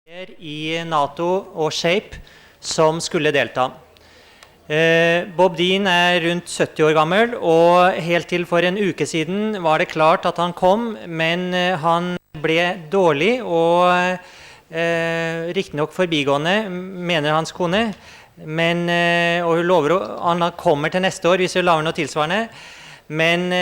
I NATO og SHAPE som skulle delta. Bob Dean rundt 70 år gammel, og helt til for en uke siden var det klart at han kom, men han ble dårlig og riktig nok forbigående, mener hans kone, men, og hun lover han kommer til neste år hvis hun laver noe tilsvarende. Men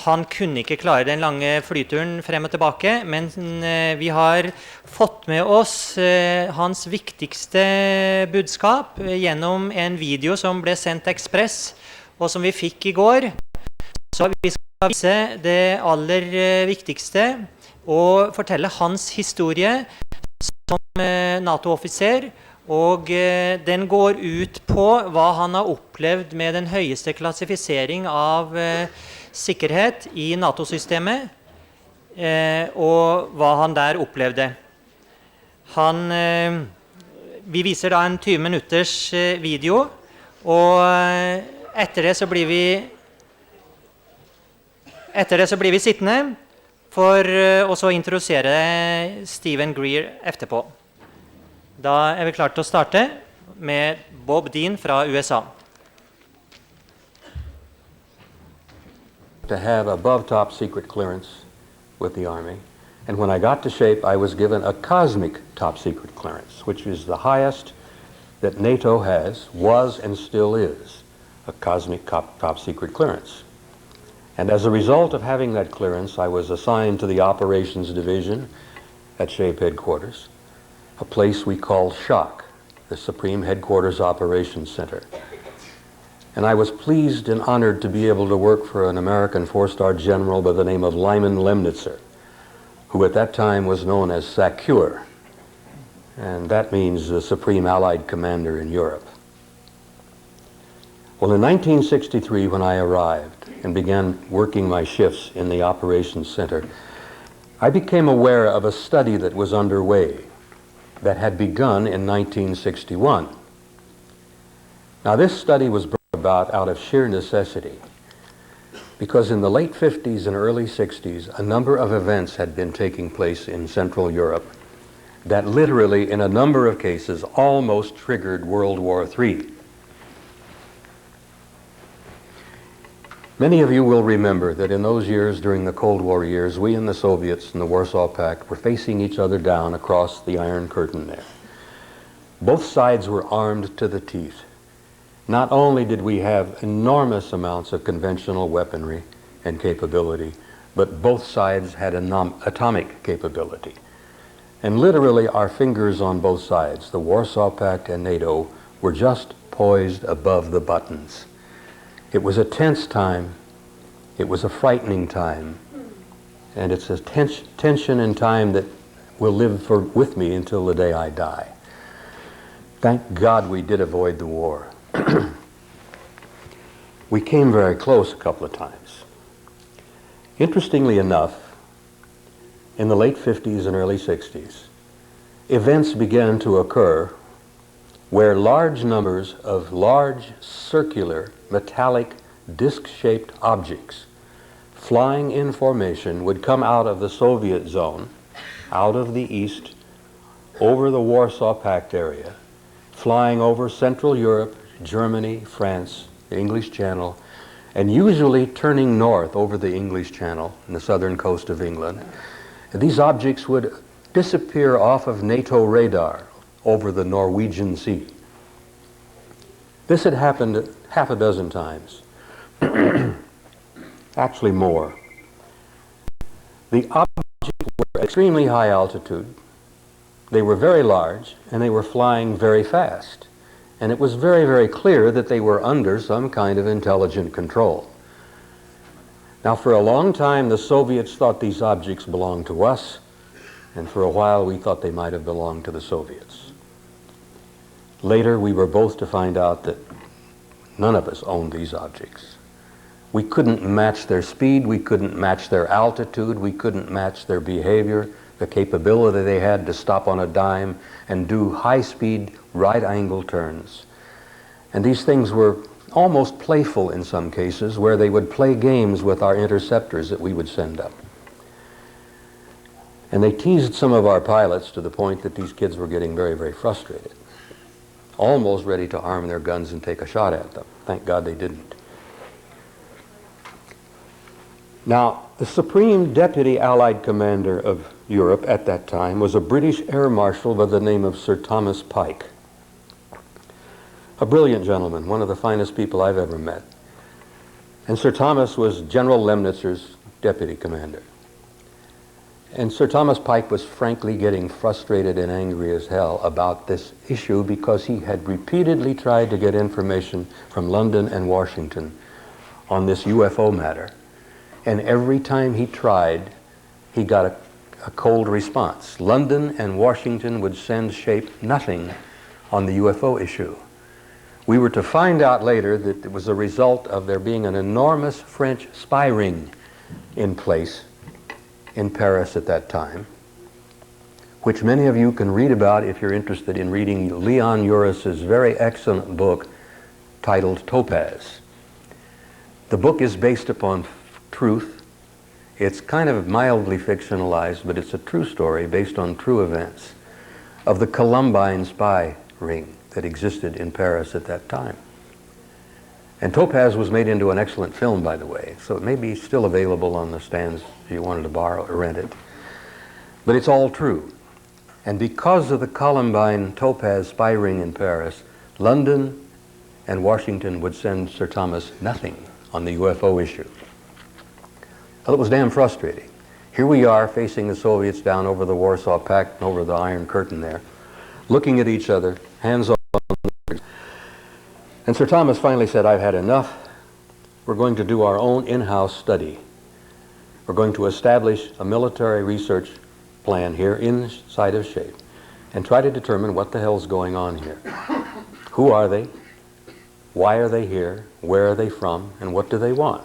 han kunne ikke klare den lange flyturen frem og tilbake, men vi har fått med oss hans viktigste budskap gjennom en video som ble sendt Ekspress, og som vi fikk i går. Så vi skal vise det aller viktigste, og fortelle hans historie som NATO-offiser, og den går ut på hva han har opplevd med den høyeste klassifisering av sikkerhet i NATO-systemet, og hva han der opplevde. Vi viser da en 20 minutters video, og etter det så blir vi sittende for å så introdusere Stephen Greer etterpå. Da vi klart til å starte med Bob Dean fra USA. To have above top secret clearance with the Army. And when I got to SHAPE, I was given a cosmic top secret clearance, which is the highest that NATO has, was and still is, a cosmic top secret clearance. And as a result of having that clearance, I was assigned to the Operations Division at SHAPE headquarters, a place we call SHOC, the Supreme Headquarters Operations Center. And I was pleased and honored to be able to work for an American four-star general by the name of Lyman Lemnitzer, who at that time was known as SACEUR, and that means the Supreme Allied Commander in Europe. Well, in 1963, when I arrived and began working my shifts in the Operations Center, I became aware of a study that was underway that had begun in 1961. Now, this study was brought about out of sheer necessity because in the late 50s and early 60s, a number of events had been taking place in Central Europe that literally, in a number of cases, almost triggered World War III. Many of you will remember that in those years, during the Cold War years, we and the Soviets and the Warsaw Pact were facing each other down across the Iron Curtain there. Both sides were armed to the teeth. Not only did we have enormous amounts of conventional weaponry and capability, but both sides had atomic capability. And literally our fingers on both sides, the Warsaw Pact and NATO, were just poised above the buttons. It was a tense time, it was a frightening time, and it's a tension in time that will live with me until the day I die. Thank God we did avoid the war. We came very close a couple of times. Interestingly enough, in the late 50s and early 60s, events began to occur where large numbers of large circular metallic disc-shaped objects flying in formation would come out of the Soviet zone, out of the east, over the Warsaw Pact area, flying over Central Europe, Germany, France, the English Channel, and usually turning north over the English Channel and the southern coast of England. And these objects would disappear off of NATO radar over the Norwegian Sea. This had happened half a dozen times, actually more. The objects were at extremely high altitude, they were very large, and they were flying very fast. And it was very, very clear that they were under some kind of intelligent control. Now, for a long time, the Soviets thought these objects belonged to us, and for a while we thought they might have belonged to the Soviets. Later, we were both to find out that none of us owned these objects. We couldn't match their speed, we couldn't match their altitude, we couldn't match their behavior, the capability they had to stop on a dime and do high-speed, right-angle turns. And these things were almost playful in some cases, where they would play games with our interceptors that we would send up. And they teased some of our pilots to the point that these kids were getting very, very frustrated, almost ready to arm their guns and take a shot at them. Thank God they didn't. Now, the Supreme Deputy Allied Commander of Europe at that time was a British Air Marshal by the name of Sir Thomas Pike. A brilliant gentleman, one of the finest people I've ever met. And Sir Thomas was General Lemnitzer's deputy commander. And Sir Thomas Pike was frankly getting frustrated and angry as hell about this issue because he had repeatedly tried to get information from London and Washington on this UFO matter. And every time he tried, he got a cold response. London and Washington would send SHAPE nothing on the UFO issue. We were to find out later that it was a result of there being an enormous French spy ring in place in Paris at that time, which many of you can read about if you're interested in reading Leon Uris's very excellent book titled Topaz. The book is based upon truth. It's kind of mildly fictionalized, but it's a true story based on true events of the Columbine spy ring that existed in Paris at that time. And Topaz was made into an excellent film, by the way, so it may be still available on the stands if you wanted to borrow or rent it. But it's all true. And because of the Columbine Topaz spy ring in Paris, London and Washington would send Sir Thomas nothing on the UFO issue. Well, it was damn frustrating. Here we are facing the Soviets down over the Warsaw Pact and over the Iron Curtain there, looking at each other, hands on. And Sir Thomas finally said, I've had enough. We're going to do our own in-house study. We're going to establish a military research plan here inside of SHAPE and try to determine what the hell's going on here. Who are they? Why are they here? Where are they from? And what do they want?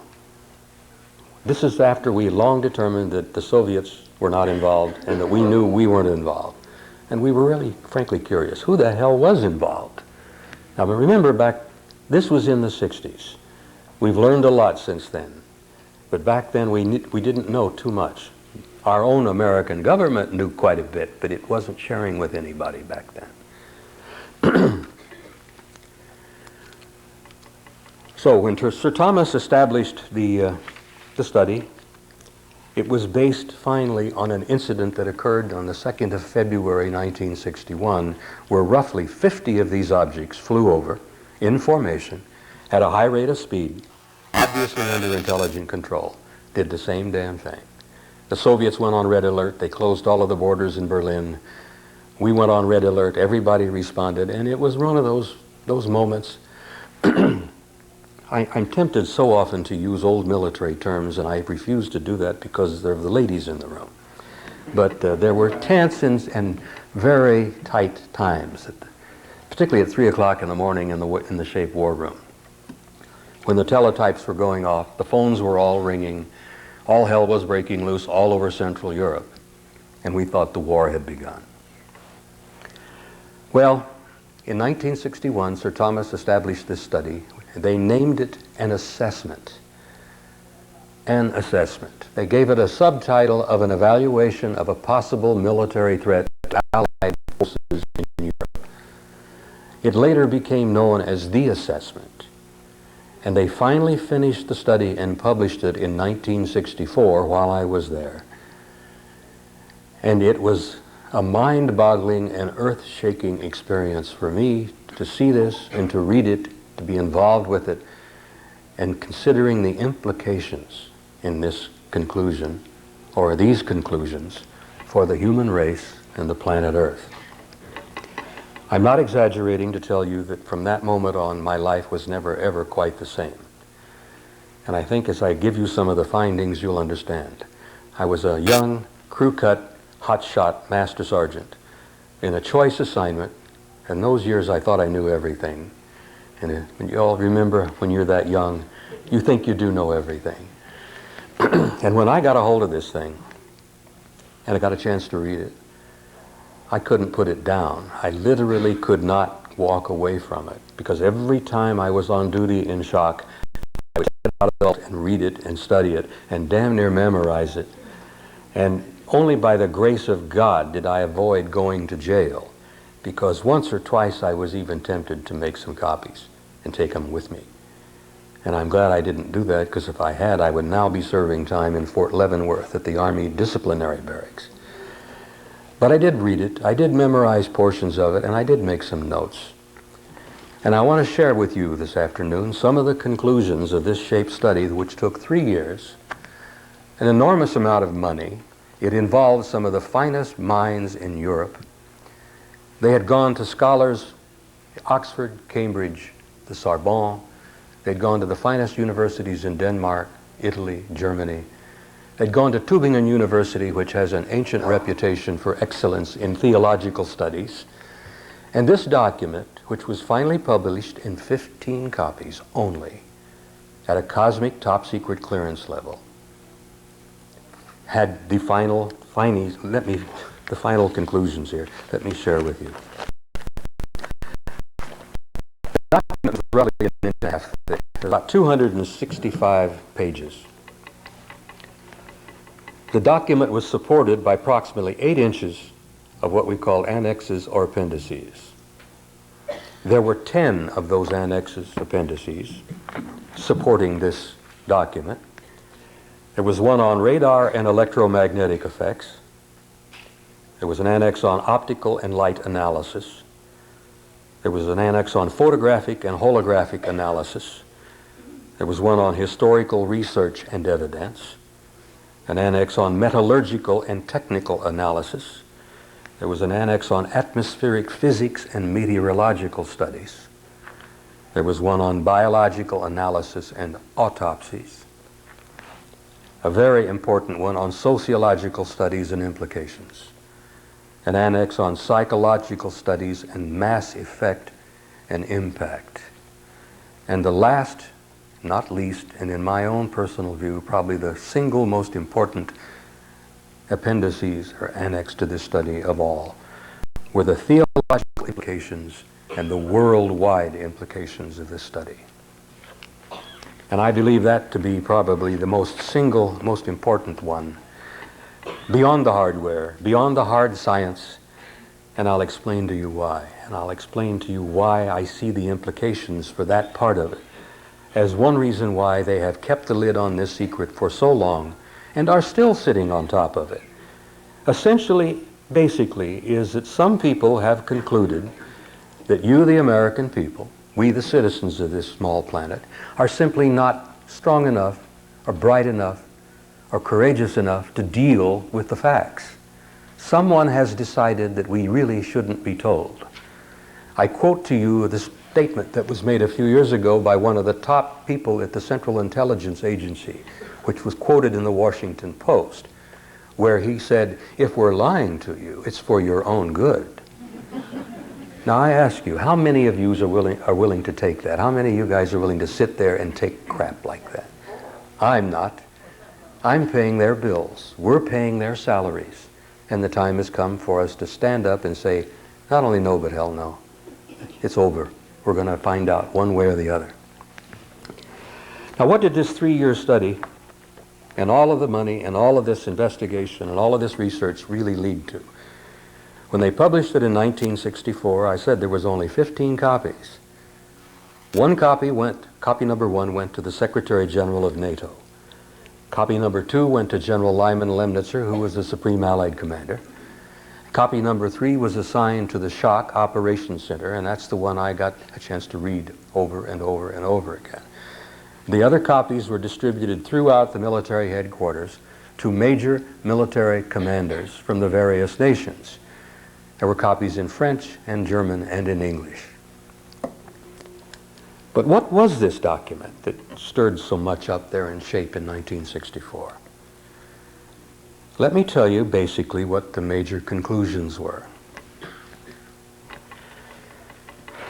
This is after we long determined that the Soviets were not involved and that we knew we weren't involved. And we were really, frankly, curious. Who the hell was involved? Now, but remember back, this was in the 60s. We've learned a lot since then. But back then, we didn't know too much. Our own American government knew quite a bit, but it wasn't sharing with anybody back then. So when Sir Thomas established the study, it was based finally on an incident that occurred on the 2nd of February 1961, where roughly 50 of these objects flew over in formation at a high rate of speed, obviously under intelligent control, did the same damn thing. The Soviets went on red alert. They closed all of the borders in Berlin. We went on red alert. Everybody responded, and it was one of those moments. I'm tempted so often to use old military terms, and I refuse to do that because there are the ladies in the room. But there were tense and very tight times, particularly at 3 o'clock in the morning in the SHAPE war room. When the teletypes were going off, the phones were all ringing, all hell was breaking loose all over Central Europe, and we thought the war had begun. Well, in 1961, Sir Thomas established this study. They named it an assessment. An assessment. They gave it a subtitle of an evaluation of a possible military threat to Allied forces in Europe. It later became known as the assessment. And they finally finished the study and published it in 1964 while I was there. And it was a mind-boggling and earth-shaking experience for me to see this and to read it, to be involved with it, and considering the implications in this conclusion, or these conclusions, for the human race and the planet Earth. I'm not exaggerating to tell you that from that moment on, my life was never, ever quite the same. And I think as I give you some of the findings, you'll understand. I was a young, crew-cut, hotshot master sergeant in a choice assignment. In those years, I thought I knew everything. And you all remember when you're that young, you think you do know everything. And when I got a hold of this thing, and I got a chance to read it, I couldn't put it down. I literally could not walk away from it, because every time I was on duty in shock, I would get out of bed and read it and study it and damn near memorize it. And Only by the grace of God did I avoid going to jail, because once or twice I was even tempted to make some copies and take them with me. And I'm glad I didn't do that, because if I had, I would now be serving time in Fort Leavenworth at the Army Disciplinary Barracks. But I did read it, I did memorize portions of it, and I did make some notes. And I want to share with you this afternoon some of the conclusions of this SHAPE study, which took 3 years, an enormous amount of money. It involved some of the finest minds in Europe. They had gone to scholars, Oxford, Cambridge, the Sorbonne. They'd gone to the finest universities in Denmark, Italy, Germany. They'd gone to Tübingen University, which has an ancient reputation for excellence in theological studies. And this document, which was finally published in 15 copies only, at a cosmic top-secret clearance level, had the final conclusions here. Let me share with you. The document was roughly an inch and a half thick, about 265 pages. The document was supported by approximately 8 inches of what we call annexes or appendices. There were 10 of those annexes, appendices, supporting this document. There was one on radar and electromagnetic effects. There was an annex on optical and light analysis. There was an annex on photographic and holographic analysis. There was one on historical research and evidence. An annex on metallurgical and technical analysis. There was an annex on atmospheric physics and meteorological studies. There was one on biological analysis and autopsies. A very important one on sociological studies and implications. An annex on psychological studies and mass effect and impact. And the last, not least, and in my own personal view, probably the single most important appendices or annex to this study of all, were the theological implications and the worldwide implications of this study. And I believe that to be probably the most important one, beyond the hardware, beyond the hard science, and I'll explain to you why. And I'll explain to you why I see the implications for that part of it as one reason why they have kept the lid on this secret for so long and are still sitting on top of it. Essentially, basically, is that some people have concluded that you, the American people, we, the citizens of this small planet, are simply not strong enough or bright enough or courageous enough to deal with the facts. Someone has decided that we really shouldn't be told. I quote to you this statement that was made a few years ago by one of the top people at the Central Intelligence Agency, which was quoted in the Washington Post, where he said, "If we're lying to you, it's for your own good." Now I ask you, how many of you are willing to take that? How many of you guys are willing to sit there and take crap like that? I'm not. I'm paying their bills. We're paying their salaries. And the time has come for us to stand up and say, not only no, but hell no. It's over. We're going to find out one way or the other. Now, what did this 3-year study and all of the money and all of this investigation and all of this research really lead to? When they published it in 1964, I said there was only 15 copies. Copy number 1 went to the Secretary General of NATO. Copy number 2 went to General Lyman Lemnitzer, who was the Supreme Allied Commander. Copy number 3 was assigned to the Shock Operations Center, and that's the one I got a chance to read over and over and over again. The other copies were distributed throughout the military headquarters to major military commanders from the various nations. There were copies in French and German and in English. But what was this document that stirred so much up there in SHAPE in 1964? Let me tell you basically what the major conclusions were.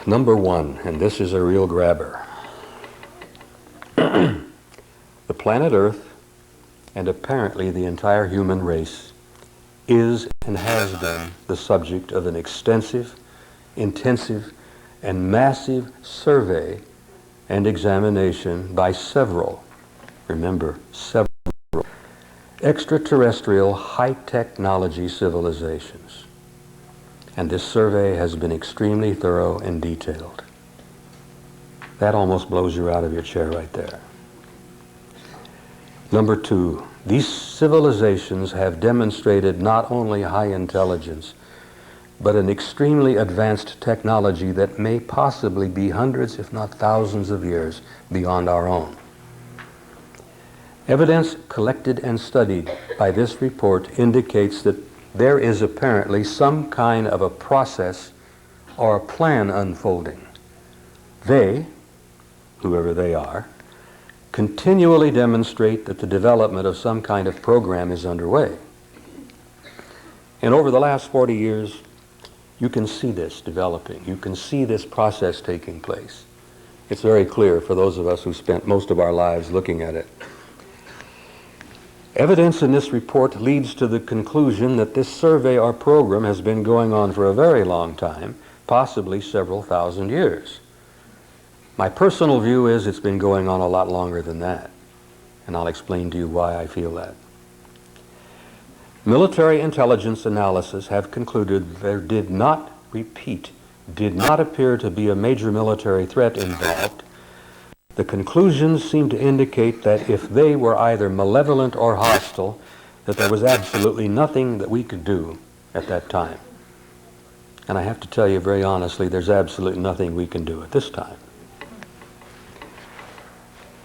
Number 1, and this is a real grabber. The planet Earth, and apparently the entire human race, is and has been the subject of an extensive, intensive, and massive survey and examination by several, remember, several, extraterrestrial high-technology civilizations. And this survey has been extremely thorough and detailed. That almost blows you out of your chair right there. Number two, these civilizations have demonstrated not only high intelligence, but an extremely advanced technology that may possibly be hundreds, if not thousands of years beyond our own. Evidence collected and studied by this report indicates that there is apparently some kind of a process or a plan unfolding. They, whoever they are, continually demonstrate that the development of some kind of program is underway. And over the last 40 years, you can see this developing. You can see this process taking place. It's very clear for those of us who spent most of our lives looking at it. Evidence in this report leads to the conclusion that this survey or program has been going on for a very long time, possibly several thousand years. My personal view is it's been going on a lot longer than that, and I'll explain to you why I feel that. Military intelligence analysis have concluded there did not appear to be a major military threat involved. The conclusions seem to indicate that if they were either malevolent or hostile, that there was absolutely nothing that we could do at that time. And I have to tell you very honestly, there's absolutely nothing we can do at this time.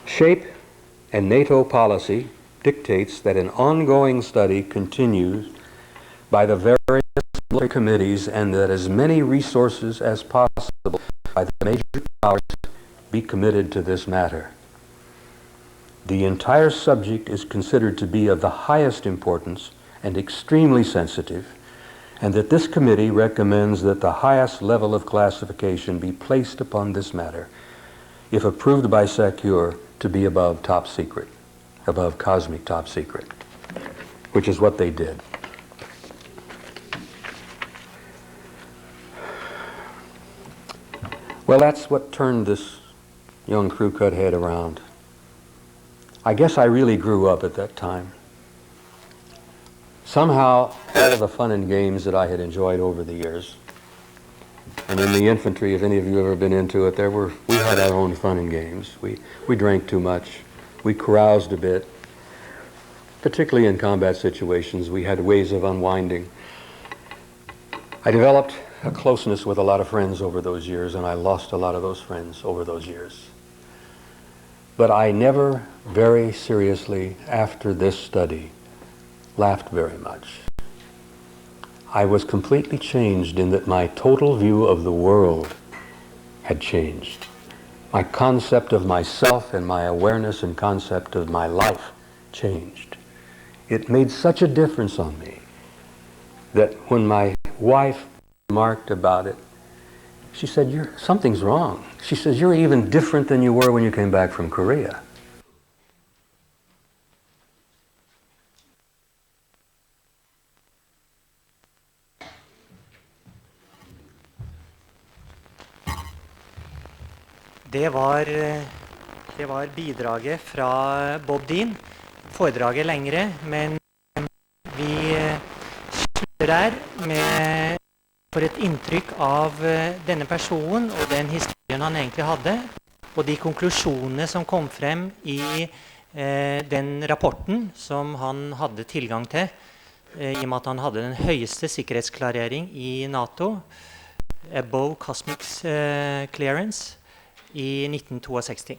SHAPE and NATO policy dictates that an ongoing study continues by the various military committees and that as many resources as possible by the major powers be committed to this matter. The entire subject is considered to be of the highest importance and extremely sensitive, and that this committee recommends that the highest level of classification be placed upon this matter, if approved by SECURE, to be above top secret, above cosmic top secret, which is what they did. Well, that's what turned this young crew cut head around. I guess I really grew up at that time. Somehow, all of the fun and games that I had enjoyed over the years, and in the infantry, if any of you have ever been into it, we had our own fun and games. We drank too much. We caroused a bit. Particularly in combat situations, we had ways of unwinding. I developed a closeness with a lot of friends over those years, and I lost a lot of those friends over those years. But I never very seriously, after this study, laughed very much. I was completely changed in that my total view of the world had changed. My concept of myself and my awareness and concept of my life changed. It made such a difference on me that when my wife remarked about it, she said, something's wrong. She says, you're even different than you were when you came back from Korea. Det var bidraget fra Bob Dean. Foredraget lengre, men vi slutter der med for et inntrykk av denne personen og den historien han egentlig hadde, og de konklusjonene som kom frem i den rapporten som han hadde tilgang til, i og med at han hadde den høyeste sikkerhetsklarering i NATO, above cosmic clearance, i 1962.